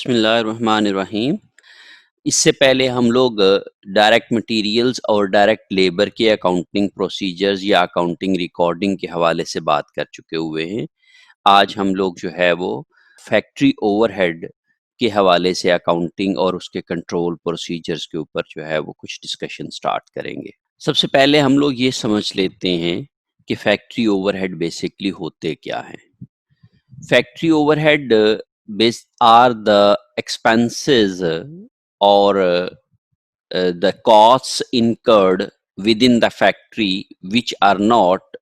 बिस्मिल्लाहिर्रहमानिर्रहीम। इससे पहले हम लोग डायरेक्ट मटेरियल्स और डायरेक्ट लेबर के अकाउंटिंग प्रोसीजर्स या अकाउंटिंग रिकॉर्डिंग के हवाले से बात कर चुके हुए हैं। आज हम लोग जो है वो फैक्ट्री ओवरहेड के हवाले से अकाउंटिंग और उसके कंट्रोल प्रोसीजर्स के ऊपर जो है वो कुछ डिस्कशन स्टार्ट करेंगे। सबसे पहले हम लोग ये समझ लेते हैं कि फैक्ट्री ओवरहेड बेसिकली होते क्या हैं। Factory overhead are the expenses or the costs incurred within the factory which are not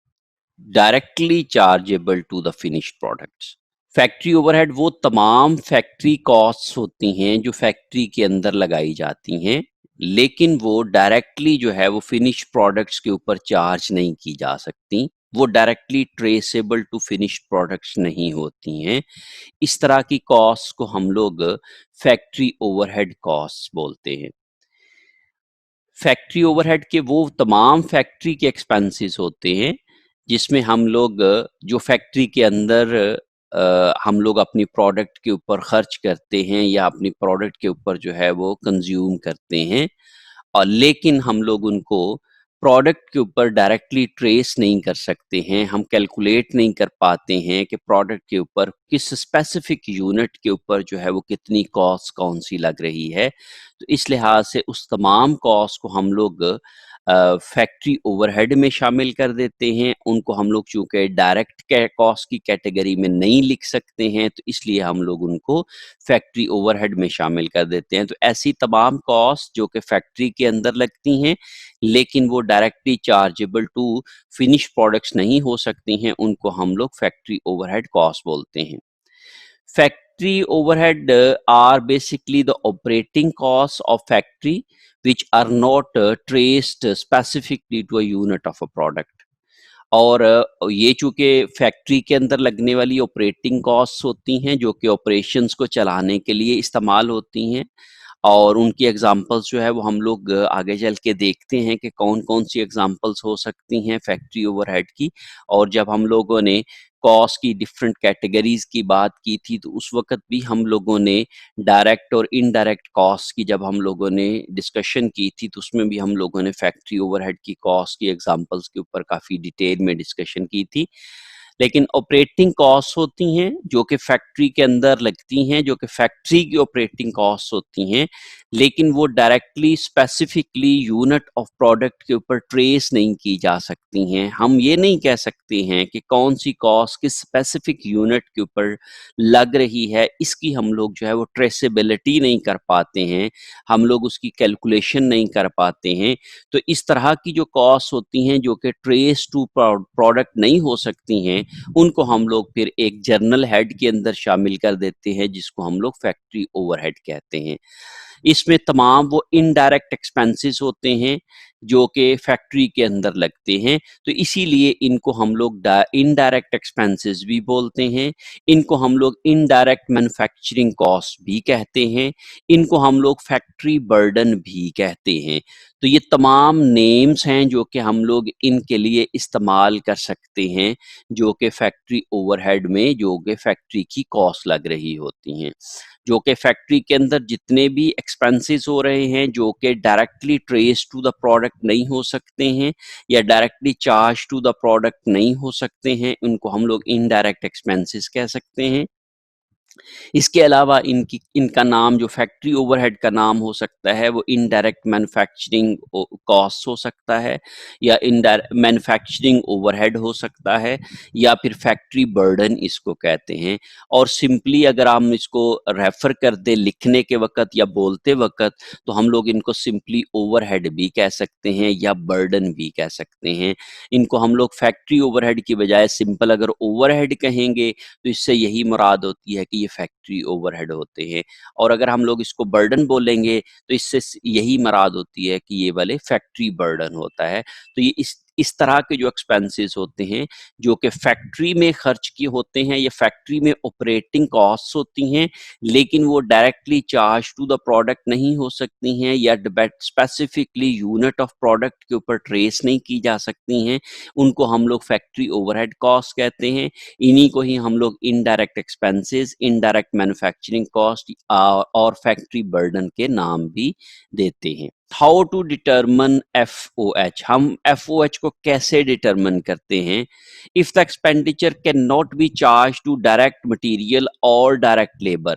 directly chargeable to the finished products. Factory overhead वो तमाम फैक्ट्री कॉस्ट्स होती हैं जो फैक्ट्री के अंदर लगाई जाती हैं, लेकिन वो डायरेक्टली जो है वो फिनिश प्रोडक्ट्स के ऊपर चार्ज नहीं की जा सकती। वो directly traceable to finished products नहीं होती हैं। इस तरह की कॉस्ट को हम लोग फैक्ट्री ओवरहेड कॉस्ट बोलते हैं। फैक्ट्री ओवरहेड के वो तमाम फैक्ट्री के एक्सपेंसेस होते हैं जिसमें हम लोग जो फैक्ट्री के अंदर हम लोग अपनी प्रोडक्ट के ऊपर खर्च करते हैं या अपनी प्रोडक्ट के ऊपर जो है वो कंज्यूम करते हैं, और लेकिन हम लोग उनको प्रोडक्ट के ऊपर डायरेक्टली ट्रेस नहीं कर सकते हैं। हम कैलकुलेट नहीं कर पाते हैं कि प्रोडक्ट के ऊपर किस स्पेसिफिक यूनिट के ऊपर जो है वो कितनी कॉस्ट कौन सी लग रही है। तो इस लिहाज से उस तमाम कॉस्ट को हम लोग फैक्ट्री ओवरहेड में शामिल कर देते हैं। उनको हम लोग चूंकि डायरेक्ट कॉस्ट की कैटेगरी में नहीं लिख सकते हैं, तो इसलिए हम लोग उनको फैक्ट्री ओवरहेड में शामिल कर देते हैं। तो ऐसी तमाम कॉस्ट जो कि फैक्ट्री के अंदर लगती हैं लेकिन वो directly chargeable to finish products नहीं हो सकती हैं, उनको हम लोग फैक्ट्री ओवरहेड कॉस्ट बोलते हैं। Factory overhead are basically the operating costs of factory which are not traced specifically to a unit of a product. और ये चूंकि फैक्ट्री के अंदर लगने वाली ऑपरेटिंग कॉस्ट होती हैं जो कि ऑपरेशंस को चलाने के लिए इस्तेमाल होती हैं, और उनकी एग्जांपल्स जो है वो हम लोग आगे चल के देखते हैं कि कौन-कौन सी एग्जांपल्स हो सकती हैं फैक्ट्री ओवरहेड की। और जब हम लोगों ने कॉस्ट की डिफरेंट कैटेगरीज की बात की थी, तो उस वक़्त भी हम लोगों ने डायरेक्ट और इनडायरेक्ट कॉस्ट की जब हम लोगों ने डिस्कशन की थी, तो उसमें भी हम लोगों ने फैक्ट्री ओवरहेड की कॉस्ट की एग्जांपल्स के ऊपर काफ़ी डिटेल में डिस्कशन की थी। लेकिन ऑपरेटिंग कॉस्ट होती हैं जो कि फैक्ट्री के अंदर लगती हैं, जो कि फैक्ट्री की ऑपरेटिंग कॉस्ट होती हैं, लेकिन वो directly specifically unit of product के ऊपर ट्रेस नहीं की जा सकती हैं। हम ये नहीं कह सकते हैं कि कौन सी कॉस्ट किस स्पेसिफिक यूनिट के ऊपर लग रही है, इसकी हम लोग जो है वो ट्रेसेबिलिटी नहीं कर पाते हैं, हम लोग उसकी कैलकुलेशन नहीं कर पाते हैं। तो इस तरह की जो कॉस्ट होती हैं जो कि ट्रेस टू प्रोडक्ट नहीं हो सकती हैं, उनको हम लोग फिर एक जर्नल हेड के अंदर शामिल कर देते हैं जिसको हम लोग फैक्ट्री ओवरहेड कहते हैं। इसमें तमाम वो इनडायरेक्ट एक्सपेंसेस होते हैं जो कि फैक्ट्री के अंदर लगते हैं, तो इसीलिए इनको हम लोग इनडायरेक्ट एक्सपेंसेस भी बोलते हैं। इनको हम लोग इनडायरेक्ट मैन्युफैक्चरिंग कॉस्ट भी कहते हैं। इनको हम लोग फैक्ट्री बर्डन भी कहते हैं। तो ये तमाम नेम्स हैं जो कि हम लोग इनके लिए इस्तेमाल कर सकते हैं, जो कि फैक्ट्री ओवरहेड में जो कि फैक्ट्री की कॉस्ट लग रही होती हैं, जो कि फैक्ट्री के अंदर जितने भी एक्सपेंसेस हो रहे हैं जो कि directly trace to the product नहीं हो सकते हैं या directly charge to the product नहीं हो सकते हैं, उनको हम लोग इनडायरेक्ट एक्सपेंसेस कह सकते हैं। इसके अलावा इनका नाम जो फैक्ट्री ओवरहेड का नाम हो सकता है वो इनडायरेक्ट मैन्युफैक्चरिंग कॉस्ट हो सकता है, या इनडायरेक्ट मैन्युफैक्चरिंग ओवरहेड हो सकता है, या फिर फैक्ट्री बर्डन इसको कहते हैं। और सिंपली अगर हम इसको रेफर कर दे लिखने के वक्त या बोलते वक्त, तो हम लोग इनको सिंपली ओवरहेड भी कह सकते हैं या बर्डन भी कह सकते हैं। इनको हम लोग फैक्ट्री ओवरहेड की बजाय सिंपल अगर ओवरहेड कहेंगे तो इससे यही मुराद होती है कि ये फैक्ट्री ओवरहेड होते हैं, और अगर हम लोग इसको बर्डन बोलेंगे तो इससे यही मुराद होती है कि ये वाले फैक्ट्री बर्डन होता है। तो ये इस तरह के जो एक्सपेंसेस होते हैं, जो कि फैक्ट्री में खर्च किए होते हैं या फैक्ट्री में ऑपरेटिंग कॉस्ट्स होती हैं, लेकिन वो directly charge to the product नहीं हो सकती हैं या स्पेसिफिकली यूनिट ऑफ प्रोडक्ट के ऊपर ट्रेस नहीं की जा सकती हैं, उनको हम लोग फैक्ट्री ओवरहेड कॉस्ट कहते हैं। इन्हीं को ही हम लोग indirect expenses, indirect manufacturing cost और फैक्ट्री बर्डन के नाम भी देते हैं। हाउ टू डिटरमन एफओएच, हम एफओएच को कैसे डिटरमन करते हैं? If the expenditure can not be charge to direct material और डायरेक्ट लेबर,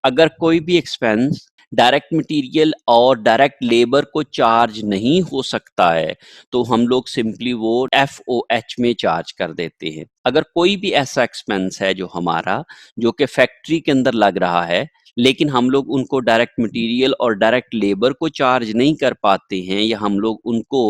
अगर कोई भी एक्सपेंस डायरेक्ट मटेरियल और डायरेक्ट लेबर को चार्ज नहीं हो सकता है, तो हम लोग सिंपली वो एफओएच में चार्ज कर देते हैं। अगर कोई भी ऐसा एक्सपेंस है जो हमारा, जो कि फैक्ट्री के अंदर लग रहा है, लेकिन हम लोग उनको डायरेक्ट मटेरियल और डायरेक्ट लेबर को चार्ज नहीं कर पाते हैं या हम लोग उनको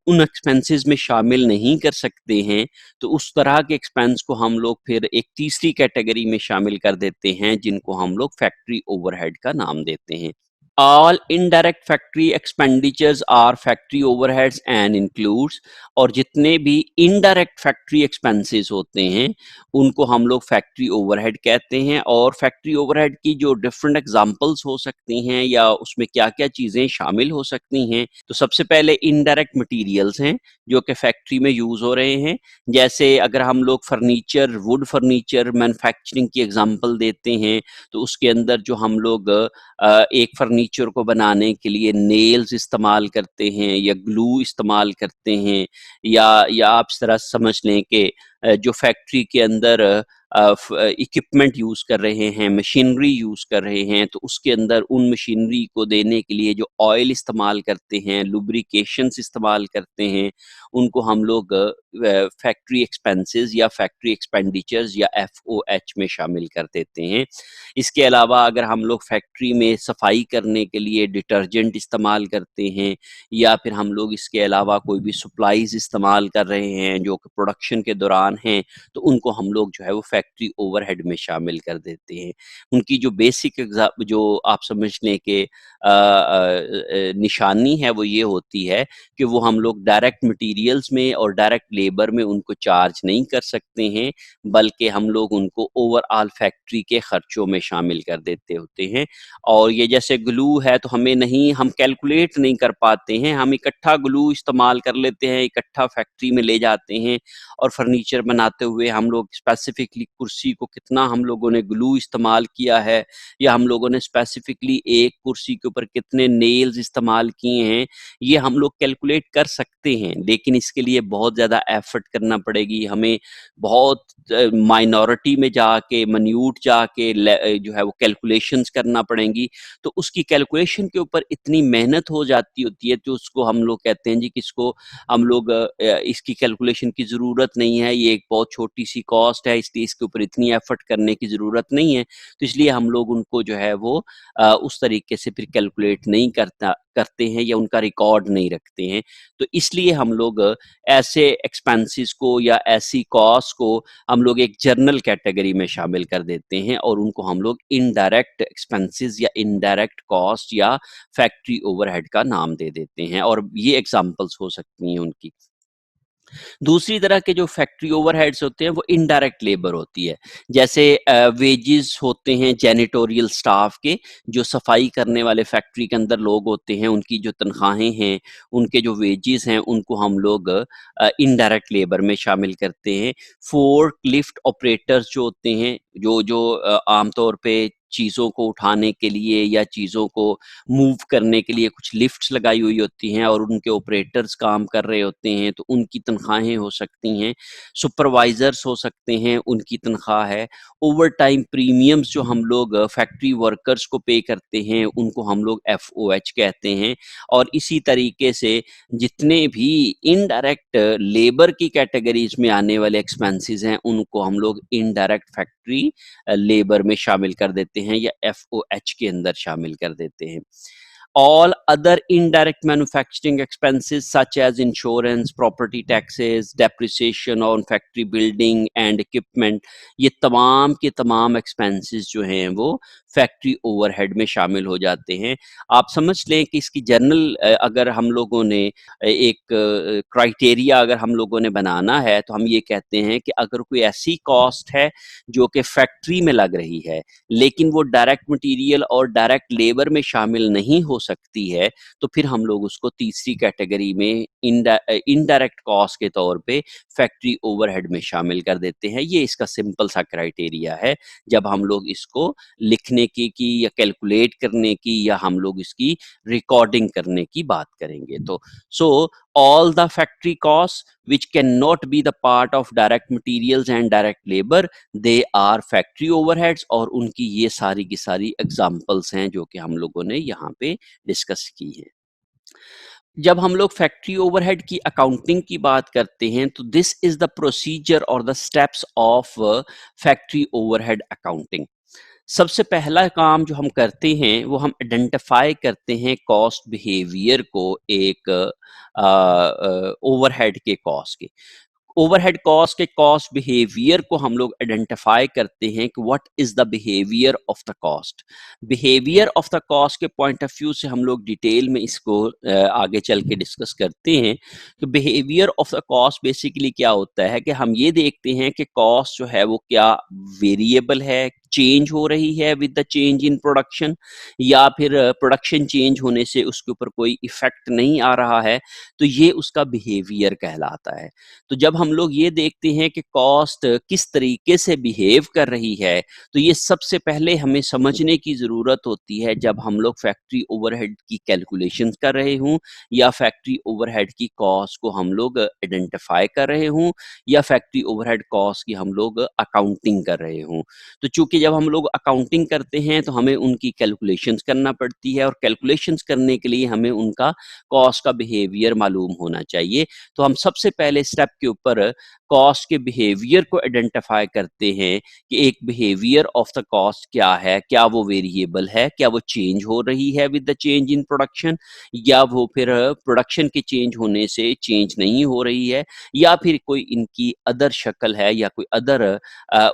उन एक्सपेंसेस में शामिल नहीं कर सकते हैं, तो उस तरह के एक्सपेंस को हम लोग फिर एक तीसरी कैटेगरी में शामिल कर देते हैं, जिनको हम लोग फैक्ट्री ओवरहेड का नाम देते हैं। All indirect factory expenditures are factory overheads and includes, और जितने भी इनडायरेक्ट फैक्ट्री एक्सपेंसेस होते हैं उनको हम लोग फैक्ट्री ओवरहेड कहते हैं। और फैक्ट्री ओवरहेड की जो डिफरेंट एग्जांपल्स हो सकती हैं या उसमें क्या-क्या चीजें शामिल हो सकती हैं, तो सबसे पहले इनडायरेक्ट मटेरियल्स हैं जो कि फैक्ट्री में यूज हो रहे हैं। जैसे अगर हम लोग फर्नीचर, वुड फर्नीचर मैन्युफैक्चरिंग की एग्जांपल देते हैं, तो उसके अंदर जो हम लोग एक फर्नीचर को बनाने के लिए नेल्स इस्तेमाल करते हैं या ग्लू इस्तेमाल करते हैं, या आप इस तरह समझ लें कि जो फैक्ट्री के अंदर इक्विपमेंट यूज़ कर रहे हैं, मशीनरी यूज़ कर रहे हैं, तो उसके अंदर उन मशीनरी को देने के लिए जो ऑयल इस्तेमाल करते हैं, लुब्रिकेशंस इस्तेमाल करते हैं, उनको हम लोग फैक्ट्री एक्सपेंसेस या फैक्ट्री एक्सपेंडिचर्स या एफओएच में शामिल कर देते हैं। इसके अलावा अगर हम लोग फैक्ट्री में सफाई करने के लिए डिटर्जेंट इस्तेमाल करते हैं, या फिर हम लोग इसके अलावा कोई भी सप्लाईज इस्तेमाल कर रहे हैं जो कि प्रोडक्शन के दौरान हैं, तो उनको हम लोग जो है वो फैक्ट्री ओवरहेड में शामिल कर देते हैं। उनकी जो बेसिक जो आप समझ लें कि निशानी है वो ये होती है कि वो हम लोग डायरेक्ट मटेरियल्स में और डायरेक्ट लेबर में उनको चार्ज नहीं कर सकते हैं, बल्कि हम लोग उनको ओवरऑल फैक्ट्री के खर्चों में शामिल कर देते होते हैं। और ये जैसे ग्लू है, तो हम कैलकुलेट नहीं कर पाते हैं, हम इकट्ठा ग्लू इस्तेमाल कर लेते हैं, इकट्ठा फैक्ट्री में ले जाते हैं और फर्नीचर बनाते हुए हम लोग स्पेसिफिकली कुर्सी को कितना हम लोगों ने ग्लू इस्तेमाल किया है, या हम लोगों ने स्पेसिफिकली एक कुर्सी के ऊपर कितने नेल्स इस्तेमाल किए हैं, ये हम लोग कैलकुलेट कर सकते हैं, लेकिन इसके लिए बहुत ज़्यादा एफर्ट करना पड़ेगी हमें। बहुत माइनॉरिटी में जाके, मिन्यूट जाके जो है वो कैलकुलेशंस करना पड़ेंगी। तो उसकी कैलकुलेशन के ऊपर इतनी मेहनत हो जाती होती है, तो उसको हम लोग कहते हैं जी कि इसको हम लोग इसकी कैलकुलेशन की ज़रूरत नहीं है, ये एक बहुत छोटी-सी कॉस्ट है, इसलिए इसके ऊपर इतनी एफर्ट करने की ज़रूरत नहीं है। तो इसलिए हम लोग उनको जो है वो उस तरीके से फिर कैलकुलेट नहीं करते हैं या उनका रिकॉर्ड नहीं रखते हैं। तो इसलिए हम लोग ऐसे एक्सपेंसेस को या ऐसी कॉस्ट को हम लोग एक जर्नल कैटेगरी में शामिल कर देते हैं और उनको हम लोग इनडायरेक्ट एक्सपेंसेस या इनडायरेक्ट कॉस्ट या फैक्ट्री ओवरहेड का नाम दे देते हैं, और ये एग्जांपल्स हो सकती हैं उनकी। दूसरी तरह के जो फैक्ट्री ओवरहेड्स होते हैं वो इनडायरेक्ट लेबर होती है। जैसे वेजेस होते हैं जैनिटोरियल स्टाफ के, जो सफाई करने वाले फैक्ट्री के अंदर लोग होते हैं, उनकी जो तनख्वाहें हैं, उनके जो वेजेस हैं, उनको हम लोग इनडायरेक्ट लेबर में शामिल करते हैं। फोर्क लिफ्ट ऑपरेटर्स जो होते हैं, जो जो आमतौर पे चीज़ों को उठाने के लिए या चीज़ों को मूव करने के लिए कुछ लिफ्ट्स लगाई हुई होती हैं और उनके ऑपरेटर्स काम कर रहे होते हैं, तो उनकी तनख्वाहें हो सकती हैं। सुपरवाइज़र्स हो सकते हैं, उनकी तनख्वाह है। ओवरटाइम प्रीमियम्स जो हम लोग फैक्ट्री वर्कर्स को पे करते हैं, उनको हम लोग एफओएच कहते हैं। और इसी तरीके से जितने भी इनडायरेक्ट लेबर की कैटेगरीज़ में आने वाले एक्सपेंसेस हैं, उनको हम लोग इनडायरेक्ट फैक्ट्री लेबर में शामिल कर देते हैं या एफओएच के अंदर शामिल कर देते हैं। All other indirect manufacturing expenses such as insurance, property taxes, depreciation on factory building and equipment, ये तमाम के तमाम expenses जो हैं वो फैक्ट्री ओवरहेड में शामिल हो जाते हैं। आप समझ लें कि इसकी जनरल अगर हम लोगों ने एक क्राइटेरिया अगर हम लोगों ने बनाना है तो हम ये कहते हैं कि अगर कोई ऐसी कॉस्ट है जो कि फैक्ट्री में लग रही है लेकिन वो डायरेक्ट मटेरियल और डायरेक्ट लेबर में शामिल नहीं हो सकती है, तो फिर हम लोग उसको तीसरी कैटेगरी में इनडायरेक्ट कॉस्ट के तौर पे फैक्ट्री ओवरहेड में शामिल कर देते हैं। ये इसका सिंपल सा क्राइटेरिया है जब हम लोग इसको लिखने की या कैलकुलेट करने की या हम लोग इसकी रिकॉर्डिंग करने की बात करेंगे। तो सो all the factory costs which cannot be the part of direct materials and direct labor, they are factory overheads, और उनकी ये सारी की सारी एग्जाम्पल्स हैं जो कि हम लोगों ने यहाँ पे डिस्कस की है। जब हम लोग फैक्ट्री ओवरहेड की अकाउंटिंग की बात करते हैं तो दिस इज द प्रोसीजर और the steps of factory overhead accounting. सबसे पहला काम जो हम करते हैं वो हम आइडेंटिफाई करते हैं कॉस्ट बिहेवियर को एक ओवरहेड के कॉस्ट के। ओवरहेड कॉस्ट के कॉस्ट बिहेवियर को हम लोग आइडेंटिफाई करते हैं कि what is the behaviour of the cost. Behaviour of the cost के पॉइंट ऑफ व्यू से हम लोग डिटेल में इसको आगे चल के डिस्कस करते हैं। तो behaviour of the cost basically क्या होता है कि हम ये देखते हैं कि कॉस्ट जो है वो क्या वेरिएबल है, चेंज हो रही है with the change in production, या फिर प्रोडक्शन चेंज होने से उसके ऊपर कोई इफेक्ट नहीं आ रहा है, तो ये उसका बिहेवियर कहलाता है। तो जब हम लोग ये देखते हैं कि कॉस्ट किस तरीके से बिहेव कर रही है, तो ये सबसे पहले हमें समझने की ज़रूरत होती है जब हम लोग फैक्ट्री ओवरहेड की कैलकुलेशन कर रहे हों या फैक्ट्री ओवरहेड की कॉस्ट को हम लोग आइडेंटिफाई कर रहे हों या फैक्ट्री ओवरहेड कॉस्ट की हम लोग अकाउंटिंग कर रहे हों। तो चूंकि जब हम लोग अकाउंटिंग करते हैं तो हमें उनकी कैलकुलेशंस करना पड़ती है और कैलकुलेशंस करने के लिए हमें उनका कॉस्ट का बिहेवियर मालूम होना चाहिए। तो हम सबसे पहले स्टेप के ऊपर कॉस्ट के बिहेवियर को आइडेंटिफाई करते हैं कि एक बिहेवियर ऑफ द कॉस्ट क्या है, क्या वो वेरिएबल है, क्या वो चेंज हो रही है with the change in production, या वो फिर प्रोडक्शन के चेंज होने से चेंज नहीं हो रही है, या फिर कोई इनकी अदर शक्ल है या कोई अदर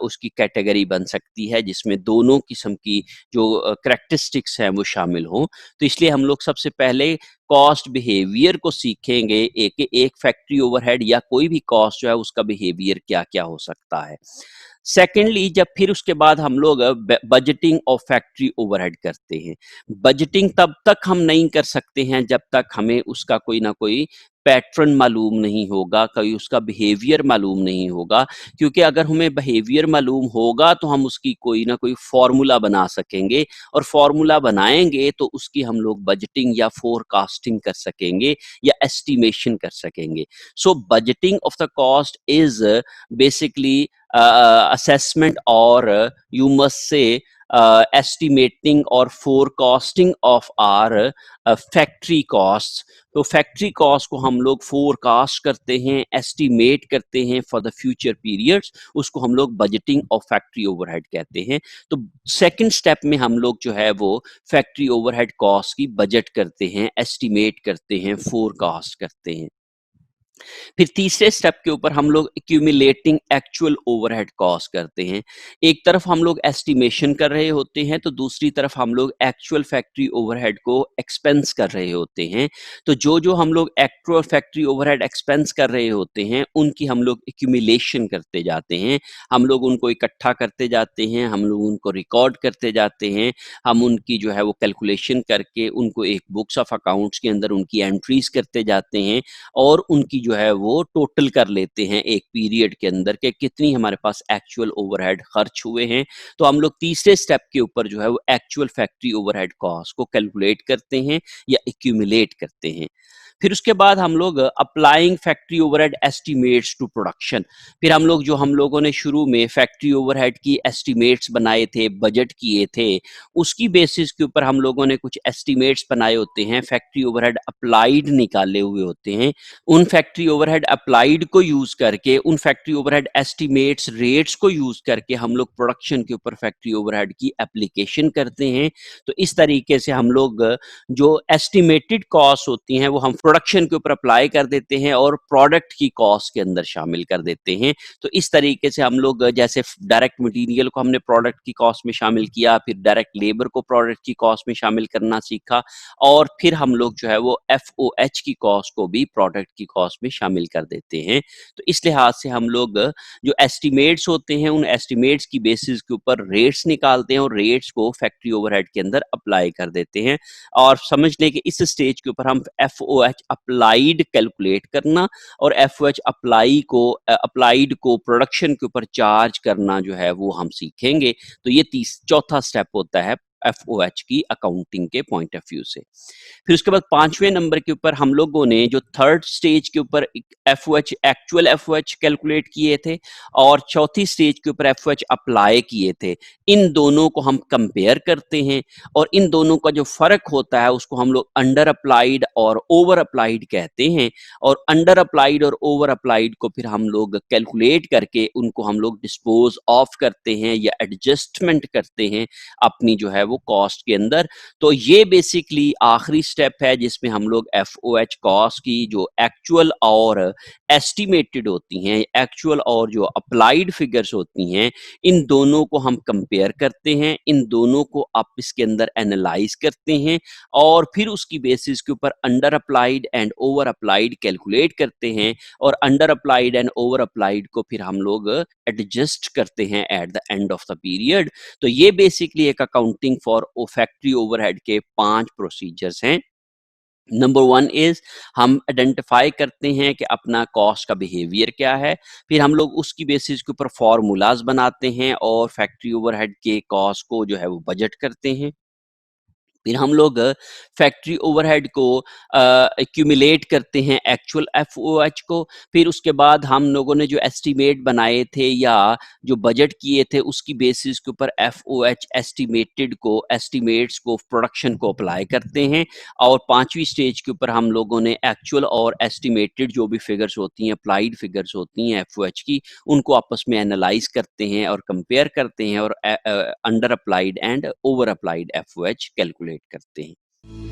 उसकी कैटेगरी बन सकती है जिसमें दोनों किस्म की जो करैक्टरिस्टिक्स हैं वो शामिल हों। तो इसलिए हम लोग सबसे पहले कॉस्ट बिहेवियर को सीखेंगे एक फैक्ट्री ओवरहेड या कोई भी कॉस्ट जो है उसका बिहेवियर क्या-क्या हो सकता है। सेकेंडली जब फिर उसके बाद हम लोग बजटिंग ऑफ फैक्ट्री ओवरहेड करते हैं। बजटिंग तब तक हम नहीं कर सकते हैं जब तक हमें उसका कोई ना कोई पैटर्न मालूम नहीं होगा, कोई उसका बिहेवियर मालूम नहीं होगा, क्योंकि अगर हमें बिहेवियर मालूम होगा तो हम उसकी कोई ना कोई फॉर्मूला बना सकेंगे और फॉर्मूला बनाएंगे तो उसकी हम लोग बजटिंग या फोरकास्टिंग कर सकेंगे या एस्टिमेशन कर सकेंगे। So budgeting of the cost is basically assessment or you must say estimating or forecasting of our factory costs। तो फैक्ट्री कॉस्ट को हम लोग फोरकास्ट करते हैं, एस्टिमेट करते हैं फॉर द फ्यूचर पीरियड्स, उसको हम लोग बजटिंग ऑफ फैक्ट्री ओवरहेड कहते हैं। तो सेकंड स्टेप में हम लोग जो है वो फैक्ट्री ओवरहेड कॉस्ट की बजट करते हैं, एस्टिमेट करते हैं, फोरकास्ट करते हैं। फिर तीसरे स्टेप के ऊपर हम लोग एक्यूमुलेटिंग एक्चुअल ओवरहेड कॉस्ट करते हैं। एक तरफ हम लोग एस्टिमेशन कर रहे होते हैं तो दूसरी तरफ हम लोग एक्चुअल फैक्ट्री ओवरहेड को एक्सपेंस कर रहे होते हैं। तो जो हम लोग एक्चुअल फैक्ट्री ओवरहेड एक्सपेंस कर रहे होते हैं उनकी हम लोग एक्यूमुलेशन करते जाते हैं, हम लोग उनको इकट्ठा करते जाते हैं, हम लोग उनको रिकॉर्ड करते जाते हैं, हम उनकी जो है वो कैलकुलेशन करके उनको एक बुक्स ऑफ अकाउंट्स के अंदर उनकी एंट्रीज करते जाते हैं और उनकी जो है वो टोटल कर लेते हैं एक पीरियड के अंदर के कितनी हमारे पास एक्चुअल ओवरहेड खर्च हुए हैं। तो हम लोग तीसरे स्टेप के ऊपर जो है वो एक्चुअल फैक्ट्री ओवरहेड कॉस्ट को कैलकुलेट करते हैं या एक्यूमुलेट करते हैं। फिर उसके बाद हम लोग applying factory overhead estimates to production. फिर हम लोगों ने शुरू में फैक्ट्री ओवरहेड की एस्टिमेट्स बनाए थे, बजट किए थे, उसकी बेसिस के ऊपर हम लोगों ने कुछ एस्टिमेट्स बनाए होते हैं, फैक्ट्री ओवरहेड अप्लाइड निकाले हुए होते हैं। उन फैक्ट्री ओवरहेड अप्लाइड को यूज करके, उन फैक्ट्री ओवरहेड एस्टिमेट्स रेट्स को यूज करके हम लोग प्रोडक्शन के ऊपर फैक्ट्री ओवरहेड की एप्लीकेशन करते हैं। तो इस तरीके से हम लोग जो एस्टिमेटेड कॉस्ट होती हैं वो हम प्रोडक्शन के ऊपर अप्लाई कर देते हैं और प्रोडक्ट की कॉस्ट के अंदर शामिल कर देते हैं। तो इस तरीके से हम लोग जैसे डायरेक्ट मटेरियल को हमने प्रोडक्ट की कॉस्ट में शामिल किया, फिर डायरेक्ट लेबर को प्रोडक्ट की कॉस्ट में शामिल करना सीखा, और फिर हम लोग जो है वो एफओएच की कॉस्ट को भी प्रोडक्ट की कॉस्ट में शामिल कर देते हैं। तो इस लिहाज से हम लोग जो एस्टिमेट्स होते हैं उन एस्टिमेट्स की बेसिस के ऊपर रेट्स निकालते हैं और रेट्स को फैक्ट्री ओवरहेड के अंदर अप्लाई कर देते हैं। और समझ लें कि इस स्टेज के ऊपर हम एफओएच अप्लाइड कैलकुलेट करना और एफओएच अप्लाइड को प्रोडक्शन के ऊपर चार्ज करना जो है वो हम सीखेंगे। तो ये चौथा स्टेप होता है एफओएच की अकाउंटिंग के पॉइंट ऑफ व्यू से। फिर उसके बाद 5वें नंबर के ऊपर हम लोगों ने जो थर्ड स्टेज के ऊपर एफओएच एक्चुअल एफओएच कैलकुलेट किए थे और चौथी स्टेज के ऊपर एफओएच अप्लाई किए थे। इन दोनों को हम कंपेयर करते हैं और इन दोनों का जो फर्क होता है उसको हम लोग अंडर अप्लाइड और ओवर अप्लाइड कहते हैं। और अंडर अप्लाइड और ओवर अप्लाइड को फिर हम लोग कैलकुलेट करके उनको हम लोग डिस्पोज ऑफ करते हैं या एडजस्टमेंट करते हैं अपनी जो है वो कॉस्ट के अंदर। तो ये बेसिकली आखिरी स्टेप है जिसमें हम लोग एफओएच कॉस्ट की जो एक्चुअल और एस्टिमेटेड होती हैं, एक्चुअल और जो अप्लाइड फिगर्स होती हैं, इन दोनों को हम कंपेयर करते हैं, इन दोनों को आप इसके अंदर एनालाइज करते हैं और फिर उसकी बेसिस के ऊपर under applied and over applied calculate करते हैं और under applied and over applied को फिर हम लोग एडजस्ट करते हैं at the end of the period. तो ये बेसिकली एक अकाउंटिंग फॉर फैक्ट्री ओवरहेड के 5 प्रोसीजर्स हैं। नंबर 1 इज हम आइडेंटिफाई करते हैं कि अपना कॉस्ट का बिहेवियर क्या है, फिर हम लोग उसकी बेसिस के ऊपर फॉर्मूलाज बनाते हैं और फैक्ट्री ओवरहेड के कॉस्ट को जो है वो बजट करते हैं। फिर हम लोग फैक्ट्री ओवरहेड को एक्यूमुलेट करते हैं एक्चुअल एफओएच को। फिर उसके बाद हम लोगों ने जो एस्टिमेट बनाए थे या जो बजट किए थे उसकी बेसिस के ऊपर एफओएच एस्टिमेट्स को प्रोडक्शन को अप्लाई करते हैं। और 5वीं स्टेज के ऊपर हम लोगों ने एक्चुअल और एस्टिमेटेड जो भी फिगर्स होती हैं, अप्लाइड फिगर्स होती हैं एफओएच की, उनको आपस में एनालाइज करते हैं और कंपेयर करते हैं और under applied and over applied FOH calculate करते हैं।